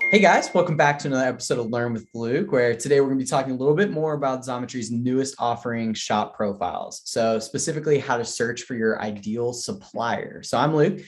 Hey guys, welcome back to another episode of Learn with Luke, where today we're going to be talking a little bit more about Xometry's newest offering, shop profiles. So specifically how to search for your ideal supplier. So I'm Luke,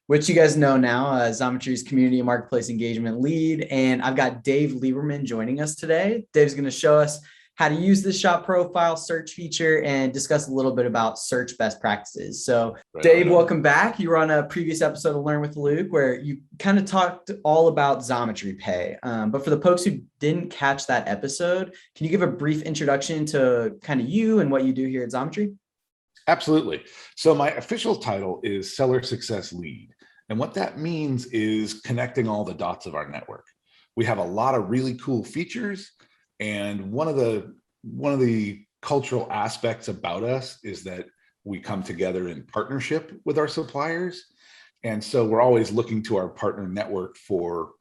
which you guys know now, Xometry's community and marketplace engagement lead. And I've got Dave Lieberman joining us today. Dave's going to show us how to use this shop profile search feature and discuss a little bit about search best practices. So Dave, welcome back. You were on a previous episode of Learn with Luke where you kind of talked all about Xometry Pay. But for the folks who didn't catch that episode, can you give a brief introduction to kind of you and what you do here at Xometry? Absolutely. So my official title is Seller Success Lead. And what that means is connecting all the dots of our network. We have a lot of really cool features. And one of the cultural aspects about us is that we come together in partnership with our suppliers. And so we're always looking to our partner network for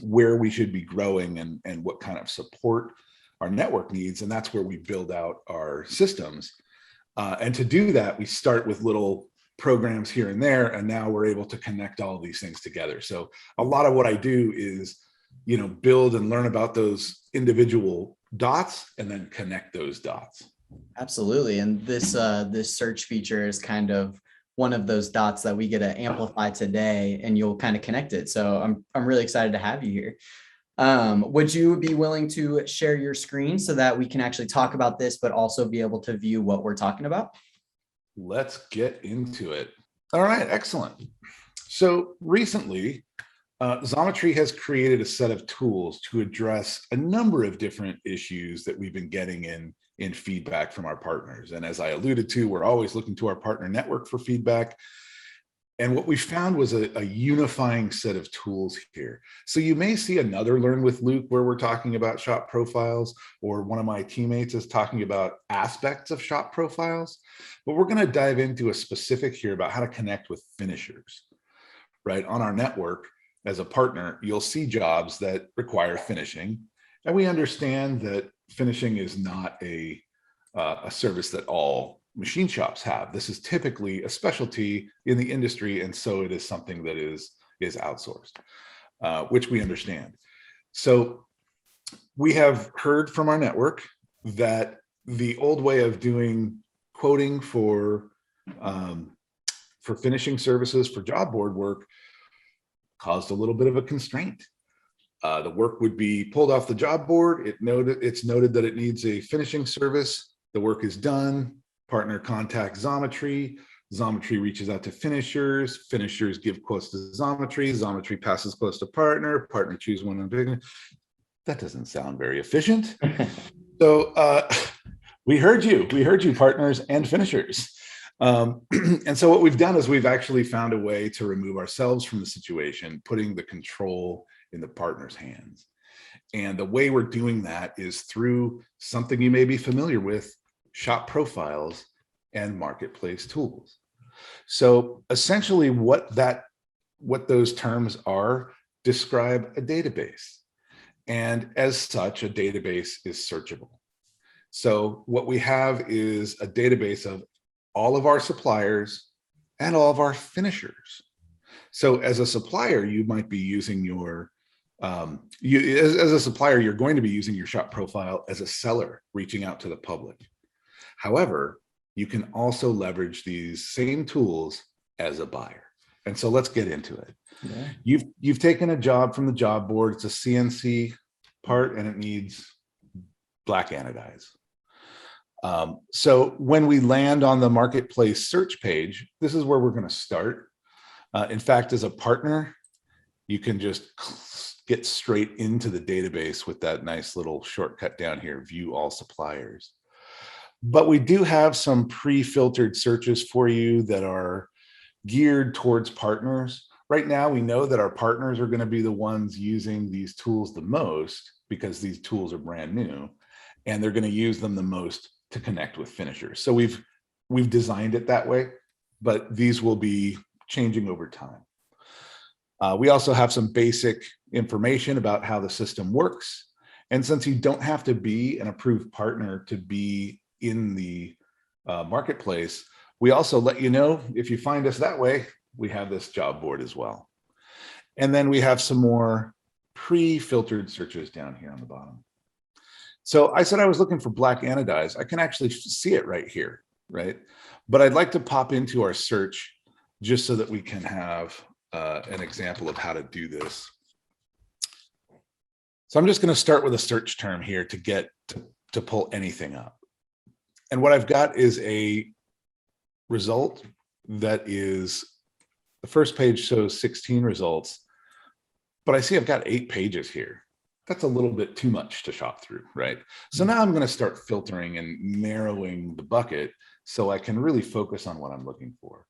where we should be growing and what kind of support our network needs. And that's where we build out our systems. And to do that, we start with little programs here and there, and now we're able to connect all of these things together. So a lot of what I do is, build and learn about those individual dots and then connect those dots. Absolutely. And this search feature is kind of one of those dots that we get to amplify today, and you'll kind of connect it. So I'm really excited to have you here. Would you be willing to share your screen so that we can actually talk about this, but also be able to view what we're talking about? Let's get into it. All right, excellent. So recently, Xometry has created a set of tools to address a number of different issues that we've been getting in feedback from our partners. And as I alluded to, we're always looking to our partner network for feedback. And what we found was a unifying set of tools here. So you may see another Learn with Luke where we're talking about shop profiles, or one of my teammates is talking about aspects of shop profiles, but we're going to dive into a specific here about how to connect with finishers, right? On our network, as a partner, you'll see jobs that require finishing. And we understand that finishing is not a service that all machine shops have. This is typically a specialty in the industry, and so it is something that is outsourced, which we understand. So we have heard from our network that the old way of doing quoting for finishing services for job board work caused a little bit of a constraint. The work would be pulled off the job board. It's noted that it needs a finishing service. The work is done. Partner contacts Xometry. Xometry reaches out to finishers. Finishers give quotes to Xometry. Xometry passes quotes to partner. Partner chooses one. That doesn't sound very efficient. So we heard you. We heard you, partners and finishers. And so what we've done is we've actually found a way to remove ourselves from the situation, putting the control in the partner's hands. And the way we're doing that is through something you may be familiar with, shop profiles and marketplace tools. So essentially what those terms are describe a database. And as such, a database is searchable. So what we have is a database of all of our suppliers and all of our finishers. So as a supplier, you might be using your, as a supplier, you're going to be using your shop profile as a seller reaching out to the public. However, you can also leverage these same tools as a buyer. And so let's get into it. Yeah. You've taken a job from the job board. It's a CNC part and it needs black anodize. So when we land on the marketplace search page, this is where we're going to start. In fact, as a partner, you can just get straight into the database with that nice little shortcut down here, view all suppliers. But we do have some pre-filtered searches for you that are geared towards partners. Right now, we know that our partners are going to be the ones using these tools the most because these tools are brand new, and they're going to use them the most to connect with finishers. So we've designed it that way, but these will be changing over time. We also have some basic information about how the system works. And since you don't have to be an approved partner to be in the marketplace, we also let you know if you find us that way, we have this job board as well. And then we have some more pre-filtered searches down here on the bottom. So I said I was looking for black anodized. I can actually see it right here, right? But I'd like to pop into our search just so that we can have an example of how to do this. So I'm just going to start with a search term here to get to pull anything up. And what I've got is a result that is, the first page shows 16 results, but I see I've got 8 pages here. That's a little bit too much to shop through, right? So now I'm going to start filtering and narrowing the bucket so I can really focus on what I'm looking for.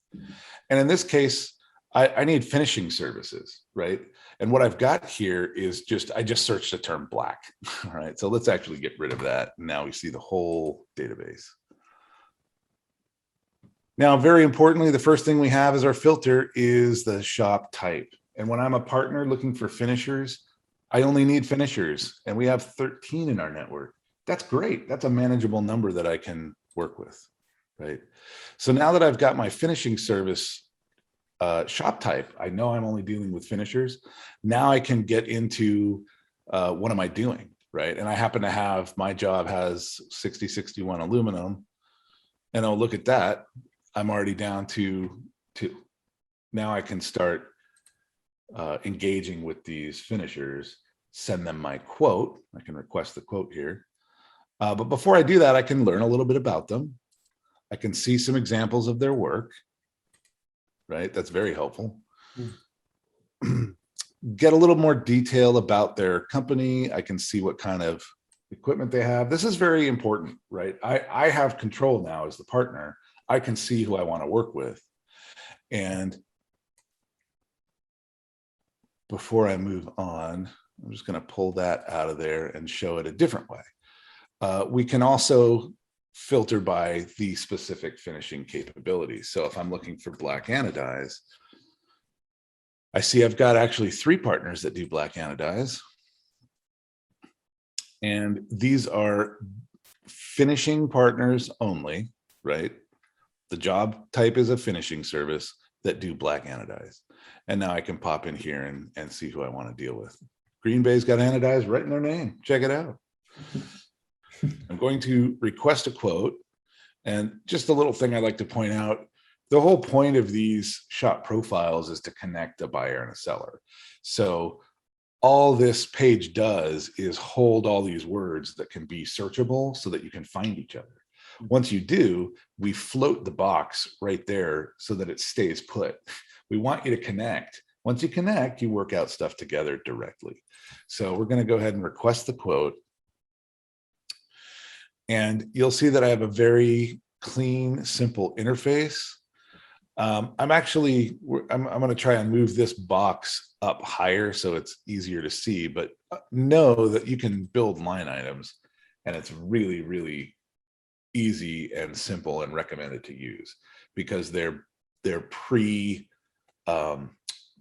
And in this case, I need finishing services, right? And what I've got here is I just searched the term black, all right? So let's actually get rid of that. Now we see the whole database. Now, very importantly, the first thing we have as our filter is the shop type. And when I'm a partner looking for finishers, I only need finishers, and we have 13 in our network. That's great. That's a manageable number that I can work with, right? So now that I've got my finishing service shop type, I know I'm only dealing with finishers. Now I can get into what am I doing, right? And I happen to have, my job has 6061 aluminum, and I'll look at that. I'm already down to 2. Now I can start engaging with these finishers, send them my quote. I can request the quote here. But before I do that, I can learn a little bit about them. I can see some examples of their work, right? That's very helpful. Get a little more detail about their company. I can see what kind of equipment they have. This is very important, right? I have control now as the partner. I can see who I want to work with. And before I move on, I'm just going to pull that out of there and show it a different way. We can also filter by the specific finishing capabilities. So if I'm looking for black anodize, I see I've got actually 3 partners that do black anodize. And these are finishing partners only, right? The job type is a finishing service that do black anodize. And now I can pop in here and see who I want to deal with. Green Bay's got anodized right in their name. Check it out. I'm going to request a quote. And just a little thing I'd like to point out, the whole point of these shop profiles is to connect a buyer and a seller. So all this page does is hold all these words that can be searchable so that you can find each other. Once you do, we float the box right there so that it stays put. We want you to connect. Once you connect, you work out stuff together directly. So we're going to go ahead and request the quote. And you'll see that I have a very clean, simple interface. I'm going to try and move this box up higher so it's easier to see, but know that you can build line items, and it's really, really easy and simple and recommended to use because they're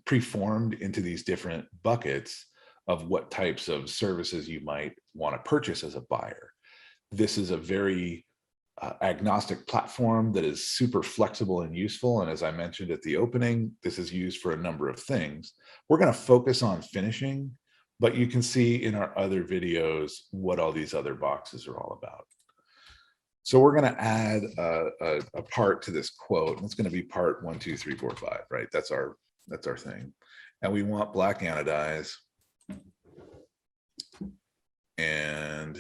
preformed into these different buckets of what types of services you might want to purchase as a buyer. This is a very agnostic platform that is super flexible and useful. And as I mentioned at the opening, this is used for a number of things. We're going to focus on finishing, but you can see in our other videos what all these other boxes are all about. So we're going to add a part to this quote. And it's going to be part 1, 2, 3, 4, 5, right? That's our thing. And we want black anodize. And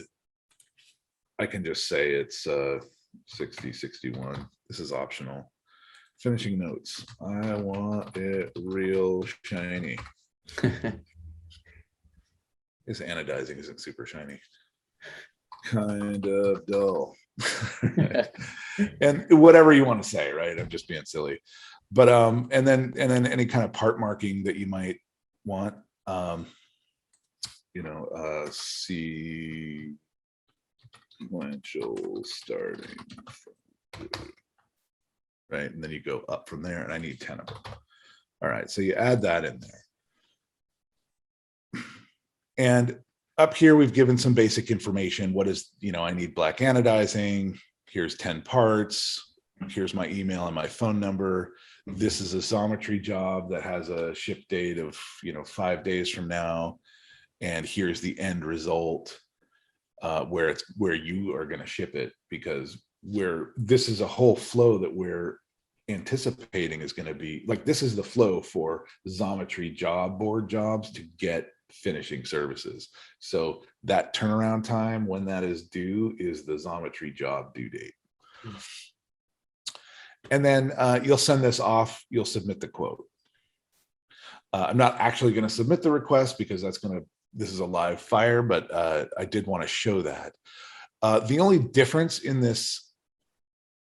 I can just say it's 6061. This is optional. Finishing notes. I want it real shiny. This anodizing isn't super shiny. Kind of dull. And whatever you want to say, right? I'm just being silly. But and then any kind of part marking that you might want. Sequential starting from, right? And then you go up from there, and I need 10 of them. All right, so you add that in there. And up here, we've given some basic information. What is, I need black anodizing. Here's 10 parts. Here's my email and my phone number. This is a Xometry job that has a ship date of, 5 days from now. and here's the end result, where you are going to ship it, because this is a whole flow that we're anticipating is going to be like, this is the flow for Xometry job board jobs to get finishing services. So that turnaround time when that is due is the Xometry job due date. And then you'll send this off, you'll submit the quote. I'm not actually going to submit the request because this is a live fire, but I did want to show that. The only difference in this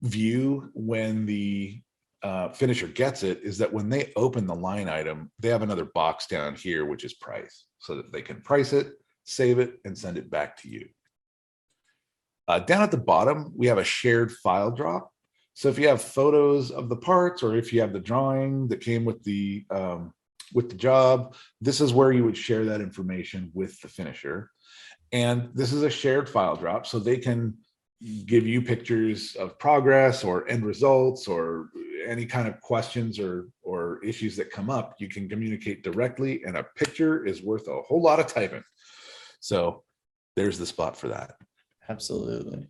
view when the finisher gets it is that when they open the line item, they have another box down here, which is price, so that they can price it, save it, and send it back to you. Down at the bottom, we have a shared file drop. So if you have photos of the parts, or if you have the drawing that came with the job, this is where you would share that information with the finisher. And this is a shared file drop, so they can give you pictures of progress or end results or any kind of questions or issues that come up. You can communicate directly, and a picture is worth a whole lot of typing. So there's the spot for that. Absolutely.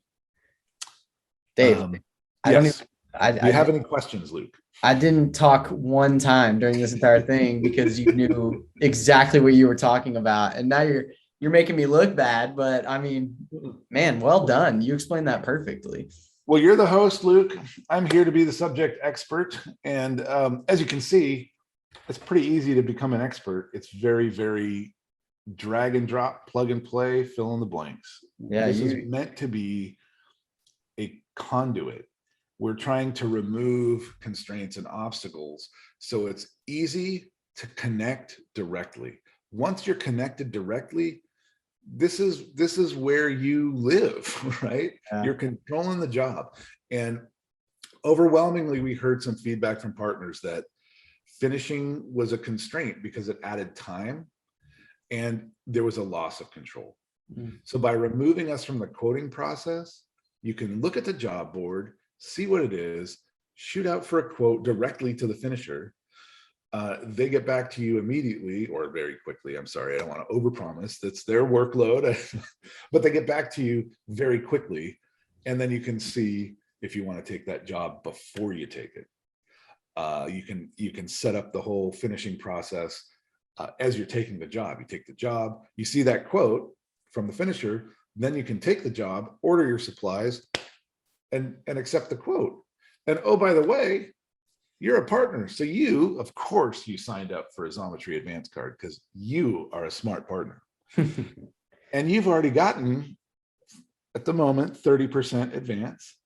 Dave, do you have any questions, Luke? I didn't talk one time during this entire thing because you knew exactly what you were talking about. And now you're making me look bad, but I mean, man, well done. You explained that perfectly. Well, you're the host, Luke. I'm here to be the subject expert. And as you can see, it's pretty easy to become an expert. It's very, very drag and drop, plug and play, fill in the blanks. Yeah, this is meant to be a conduit. We're trying to remove constraints and obstacles, so it's easy to connect directly. Once you're connected directly, this is where you live, right? Yeah. You're controlling the job. And overwhelmingly, we heard some feedback from partners that finishing was a constraint because it added time and there was a loss of control. Mm-hmm. So by removing us from the quoting process, you can look at the job board, see what it is, shoot out for a quote directly to the finisher. They get back to you immediately or very quickly. I'm sorry, I don't want to overpromise. That's their workload, but they get back to you very quickly. And then you can see if you want to take that job before you take it. You can set up the whole finishing process as you're taking the job. You take the job, you see that quote from the finisher, then you can take the job, order your supplies, and accept the quote. And oh, by the way, you're a partner. So you, of course, you signed up for a Xometry Advance card because you are a smart partner. And you've already gotten, at the moment, 30% advance,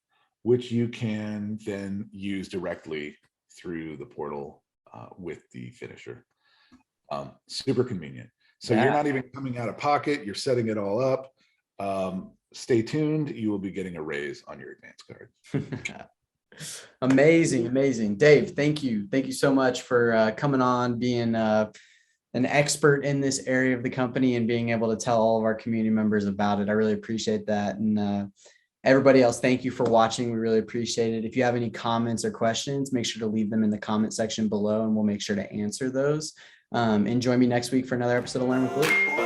which you can then use directly through the portal with the finisher. Super convenient. So You're not even coming out of pocket. You're setting it all up. Stay tuned. You will be getting a raise on your advance card. Amazing. Dave, thank you so much for coming on, being an expert in this area of the company and being able to tell all of our community members about it. I really appreciate that. And everybody else, thank you for watching. We really appreciate it. If you have any comments or questions, make sure to leave them in the comment section below and we'll make sure to answer those. And join me next week for another episode of Learn with Luke.